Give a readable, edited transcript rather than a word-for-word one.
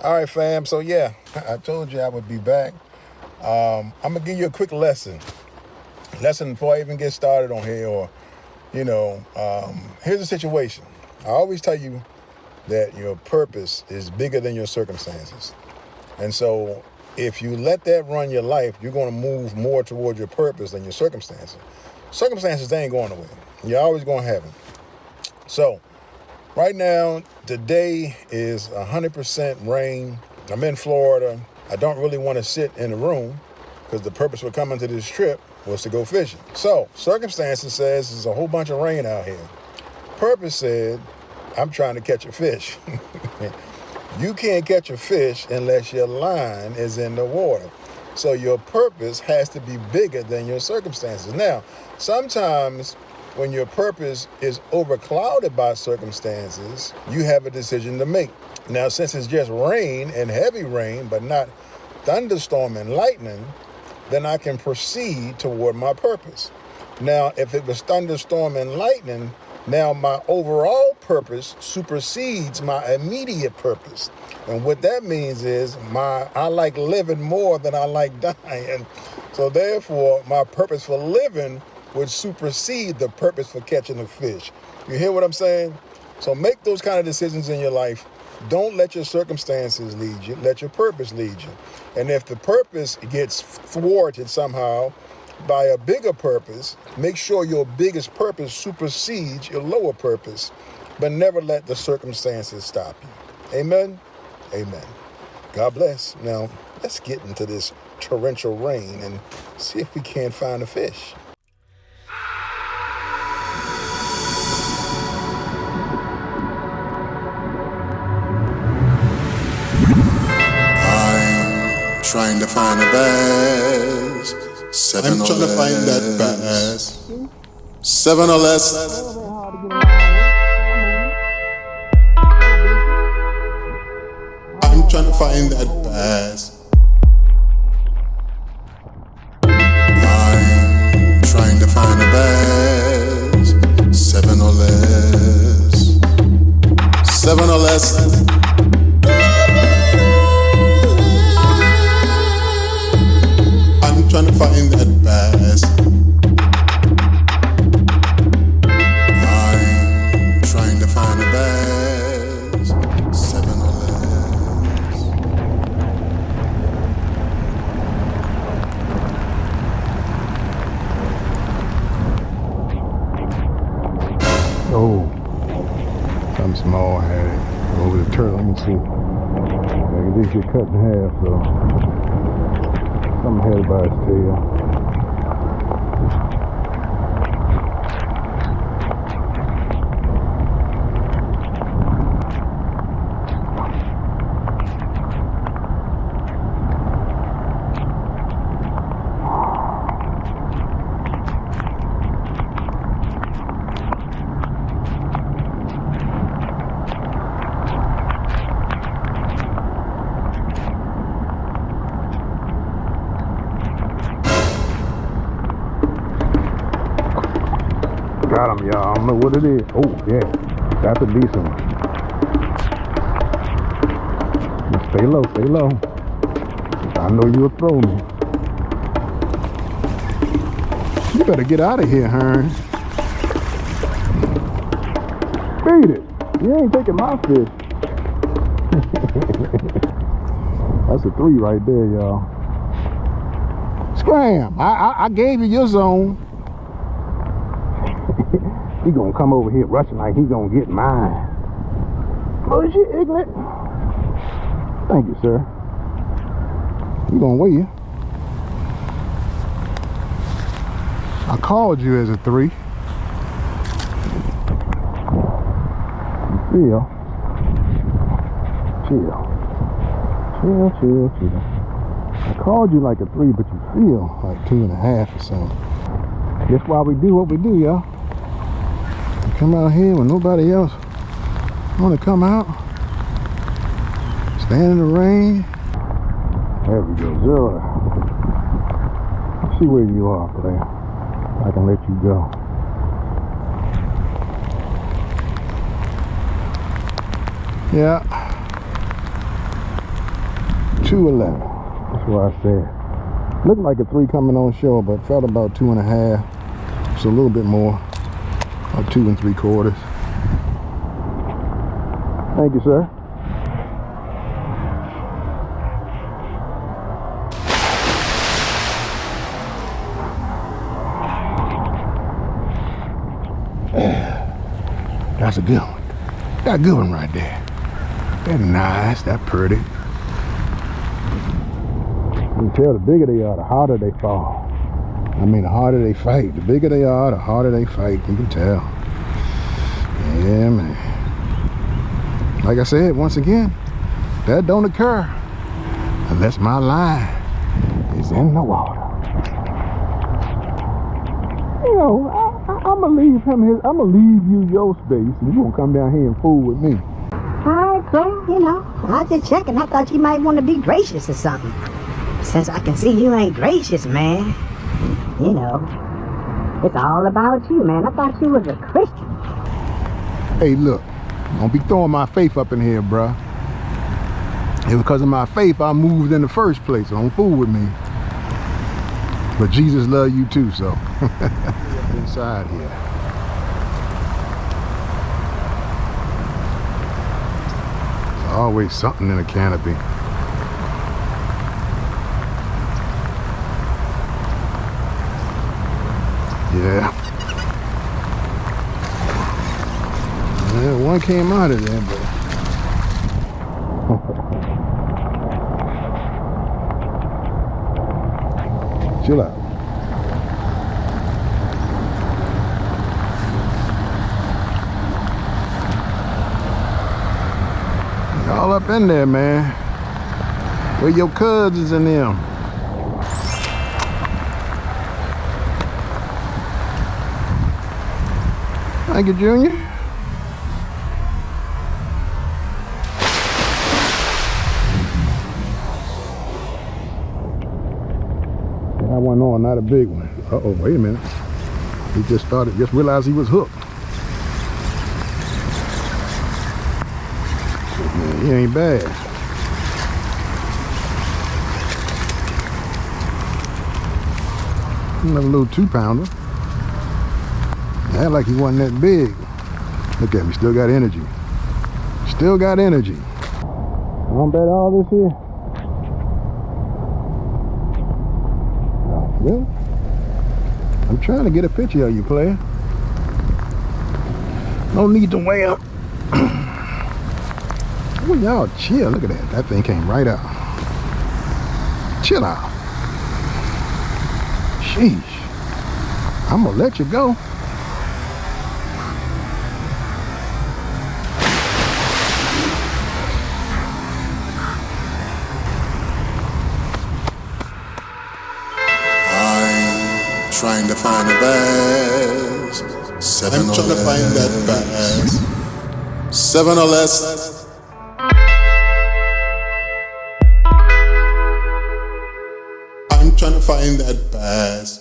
All right, fam. So yeah, I told you I would be back. I'm gonna give you a quick lesson before I even get started on here. Or, here's the situation. I always tell you that your purpose is bigger than your circumstances, and so if you let that run your life, you're gonna move more towards your purpose than your circumstances. Circumstances, they ain't going away. You're always gonna have them. So right now, today is 100% rain. I'm in Florida. I don't really want to sit in the room because the purpose for coming to this trip was to go fishing. So circumstances says there's a whole bunch of rain out here. Purpose said, I'm trying to catch a fish. You can't catch a fish unless your line is in the water. So your purpose has to be bigger than your circumstances. Now, sometimes when your purpose is overclouded by circumstances, you have a decision to make. Now, since it's just rain and heavy rain, but not thunderstorm and lightning, then I can proceed toward my purpose. Now, if it was thunderstorm and lightning, now my overall purpose supersedes my immediate purpose. And what that means is I like living more than I like dying. So therefore, my purpose for living would supersede the purpose for catching a fish. You hear what I'm saying? So make those kind of decisions in your life. Don't let your circumstances lead you. Let your purpose lead you. And if the purpose gets thwarted somehow by a bigger purpose, make sure your biggest purpose supersedes your lower purpose, but never let the circumstances stop you. Amen? Amen. God bless. Now, let's get into this torrential rain and see if we can't find a fish. Trying to find a bass. I'm trying to find that bass. 7 or less. I'm trying to find that bass. I'm trying to find a bass. 7 or less. 7 or less. Trying to find that bass. I'm trying to find a bass. 7 or less. Oh, something small had it over the turtle. Let me see. Like this get cut in half, so. Something headed by his tail. Got him, y'all. I don't know what it is. Oh, yeah. That's a decent one. Stay low, stay low. I know you'll throw me. You better get out of here, Hearn. Beat it. You ain't taking my fish. That's a 3 right there, y'all. Scram. I gave you your zone. He gonna come over here rushing like he gonna get mine. Oh, is you ignorant? Thank you, sir. You gonna weigh? I called you as a 3. Chill. I called you like a 3, but you feel like 2.5 or something. That's why we do what we do, y'all. Come out here when nobody else want to come out. Stand in the rain. There we go, 0. See where you are, player. I can let you go. Yeah. 211. That's what I said. Looked like a 3 coming on shore, but felt about 2.5. So a little bit more. About 2 3/4. Thank you, sir. That's a good one. That's a good one right there. That's nice. That's pretty. You can tell the bigger they are, the harder they fall. I mean, the harder they fight. The bigger they are, the harder they fight. You can tell. Yeah, man. Like I said, once again, that don't occur unless my line is in the water. You know, I'm gonna leave him his. I'm gonna leave you your space, and you gonna come down here and fool with me. Alright, Thru, you know, I was just checking. I thought you might want to be gracious or something. Since I can see you ain't gracious, man. You know, it's all about you, man. I thought you was a Christian. Hey, look, don't be throwing my faith up in here, bruh. It was because of my faith I moved in the first place. So don't fool with me. But Jesus loves you too, so. Inside here. There's always something in a canopy. Yeah. Yeah, one came out of there, but chill out. All up in there, man. Where your cousins and them? Thank you, Junior. That one on, not a big one. Uh-oh, wait a minute. He just realized he was hooked. Man, he ain't bad. Another little 2-pounder. Act like he wasn't that big. Look at me, still got energy. Still got energy. I don't bet all this here. Oh, really? I'm trying to get a picture of you, player. No need to weigh up. Oh, y'all chill. Look at that. That thing came right out. Chill out. Sheesh. I'm gonna let you go. Trying to find a bass. I'm trying to find that bass. 7 or less. I'm trying to find that bass.